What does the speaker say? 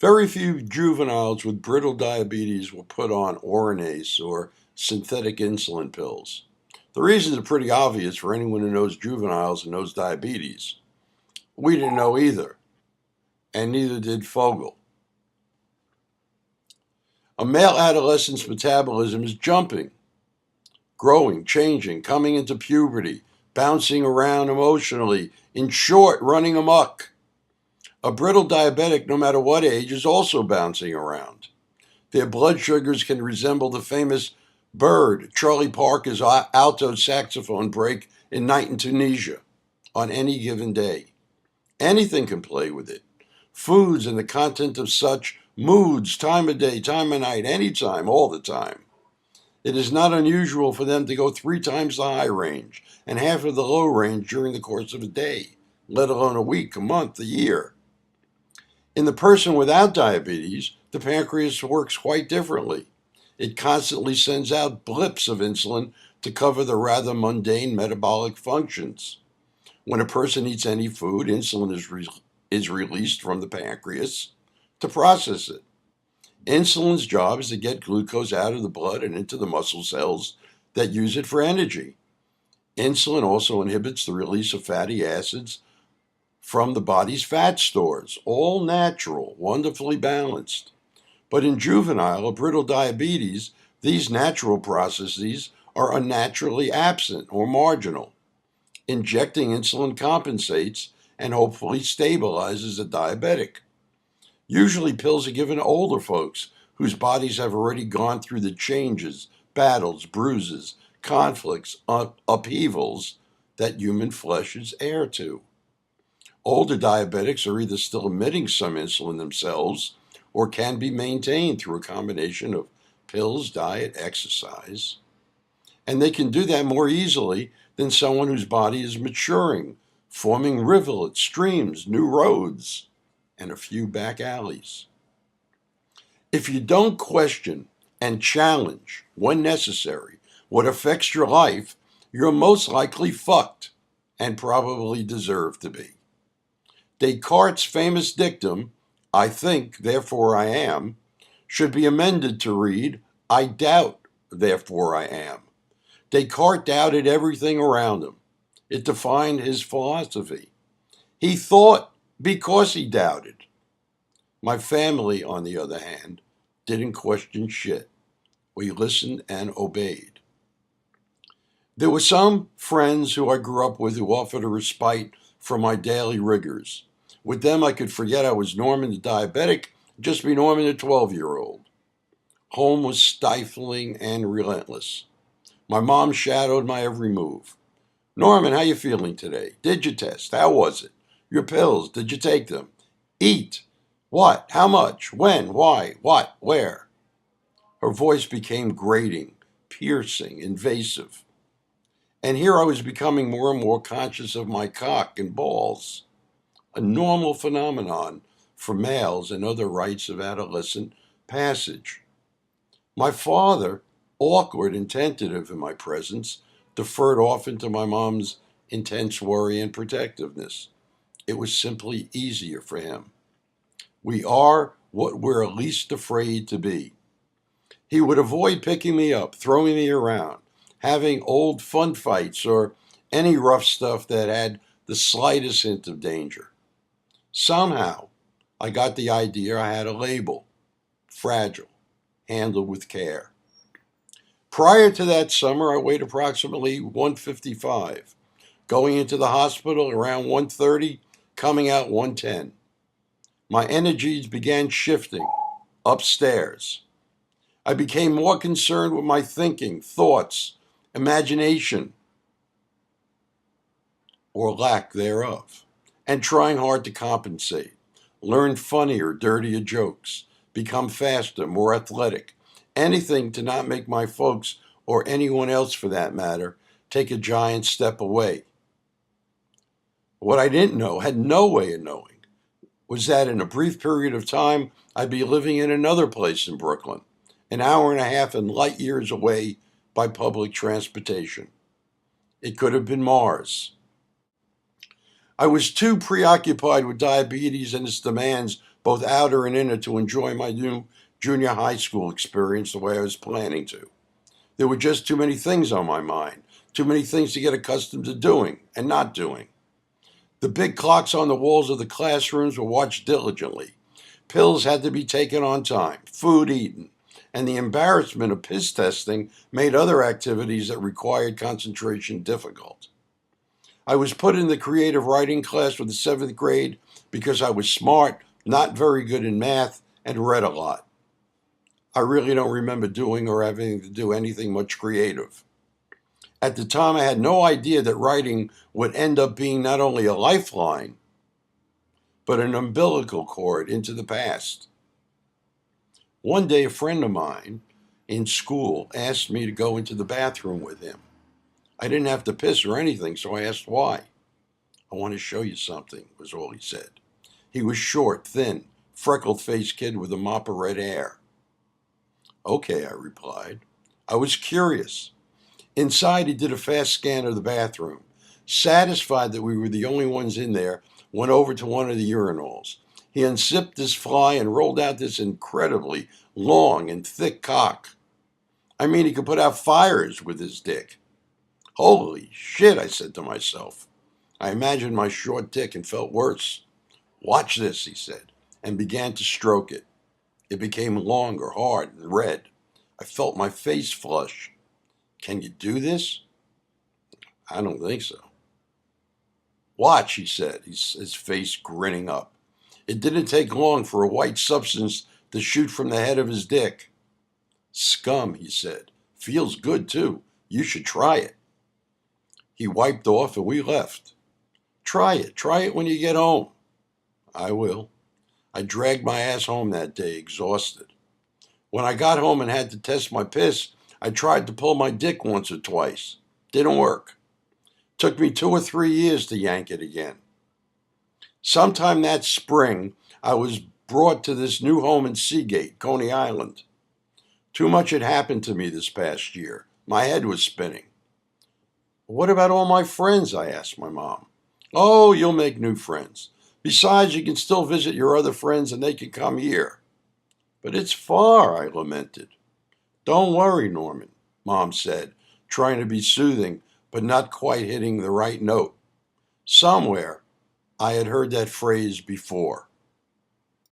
Very few juveniles with brittle diabetes will put on Oronase or synthetic insulin pills. The reasons are pretty obvious for anyone who knows juveniles and knows diabetes. We didn't know either, and neither did Fogel. A male adolescent's metabolism is jumping, growing, changing, coming into puberty, bouncing around emotionally, in short, running amok. A brittle diabetic, no matter what age, is also bouncing around. Their blood sugars can resemble the famous bird Charlie Parker's alto saxophone break in Night in Tunisia on any given day. Anything can play with it. Foods and the content of such, moods, time of day, time of night, anytime, all the time. It is not unusual for them to go 3 times the high range and half of the low range during the course of a day, let alone a week, a month, a year. In the person without diabetes, the pancreas works quite differently. It constantly sends out blips of insulin to cover the rather mundane metabolic functions. When a person eats any food, insulin is released from the pancreas to process it. Insulin's job is to get glucose out of the blood and into the muscle cells that use it for energy. Insulin also inhibits the release of fatty acids from the body's fat stores, all natural, wonderfully balanced. But in juvenile or brittle diabetes, these natural processes are unnaturally absent or marginal. Injecting insulin compensates and hopefully stabilizes a diabetic. Usually, pills are given to older folks whose bodies have already gone through the changes, battles, bruises, conflicts, upheavals that human flesh is heir to. Older diabetics are either still emitting some insulin themselves or can be maintained through a combination of pills, diet, exercise. And they can do that more easily than someone whose body is maturing, forming rivulets, streams, new roads, and a few back alleys. If you don't question and challenge, when necessary, what affects your life, you're most likely fucked and probably deserve to be. Descartes' famous dictum, I think, therefore I am, should be amended to read, I doubt, therefore I am. Descartes doubted everything around him. It defined his philosophy. He thought because he doubted. My family, on the other hand, didn't question shit. We listened and obeyed. There were some friends who I grew up with who offered a respite from my daily rigors. With them, I could forget I was Norman the diabetic, just be Norman the 12-year-old. Home was stifling and relentless. My mom shadowed my every move. Norman, how you feeling today? Did you test? How was it? Your pills, did you take them? Eat. What? How much? When? Why? What? Where? Her voice became grating, piercing, invasive. And here I was becoming more and more conscious of my cock and balls, a normal phenomenon for males and other rites of adolescent passage. My father, awkward and tentative in my presence, deferred often to my mom's intense worry and protectiveness. It was simply easier for him. We are what we're least afraid to be. He would avoid picking me up, throwing me around, having old fun fights, or any rough stuff that had the slightest hint of danger. Somehow, I got the idea I had a label, fragile, handled with care. Prior to that summer, I weighed approximately 155, going into the hospital around 130, coming out 110. My energies began shifting upstairs. I became more concerned with my thinking, thoughts, imagination, or lack thereof, and trying hard to compensate, learn funnier, dirtier jokes, become faster, more athletic, anything to not make my folks, or anyone else for that matter, take a giant step away. What I didn't know, had no way of knowing, was that in a brief period of time, I'd be living in another place in Brooklyn, an hour and a half and light years away by public transportation. It could have been Mars. I was too preoccupied with diabetes and its demands, both outer and inner, to enjoy my new junior high school experience the way I was planning to. There were just too many things on my mind, too many things to get accustomed to doing and not doing. The big clocks on the walls of the classrooms were watched diligently. Pills had to be taken on time, food eaten, and the embarrassment of piss testing made other activities that required concentration difficult. I was put in the creative writing class for the seventh grade because I was smart, not very good in math, and read a lot. I really don't remember doing or having to do anything much creative. At the time, I had no idea that writing would end up being not only a lifeline, but an umbilical cord into the past. One day, a friend of mine in school asked me to go into the bathroom with him. I didn't have to piss or anything, so I asked why. I want to show you something, was all he said. He was short, thin, freckled-faced kid with a mop of red hair. Okay, I replied. I was curious. Inside, he did a fast scan of the bathroom. Satisfied that we were the only ones in there, went over to one of the urinals. He unzipped his fly and rolled out this incredibly long and thick cock. I mean, he could put out fires with his dick. Holy shit, I said to myself. I imagined my short dick and felt worse. Watch this, he said, and began to stroke it. It became longer, hard, and red. I felt my face flush. Can you do this? I don't think so. Watch, he said, his face grinning up. It didn't take long for a white substance to shoot from the head of his dick. Scum, he said. Feels good, too. You should try it. He wiped off and we left. Try it. Try it when you get home. I will. I dragged my ass home that day, exhausted. When I got home and had to test my piss, I tried to pull my dick once or twice. Didn't work. Took me 2 or 3 years to yank it again. Sometime that spring, I was brought to this new home in Seagate, Coney Island. Too much had happened to me this past year. My head was spinning. What about all my friends? I asked my mom. Oh, you'll make new friends. Besides, you can still visit your other friends and they can come here. But it's far, I lamented. Don't worry, Norman, Mom said, trying to be soothing, but not quite hitting the right note. Somewhere, I had heard that phrase before.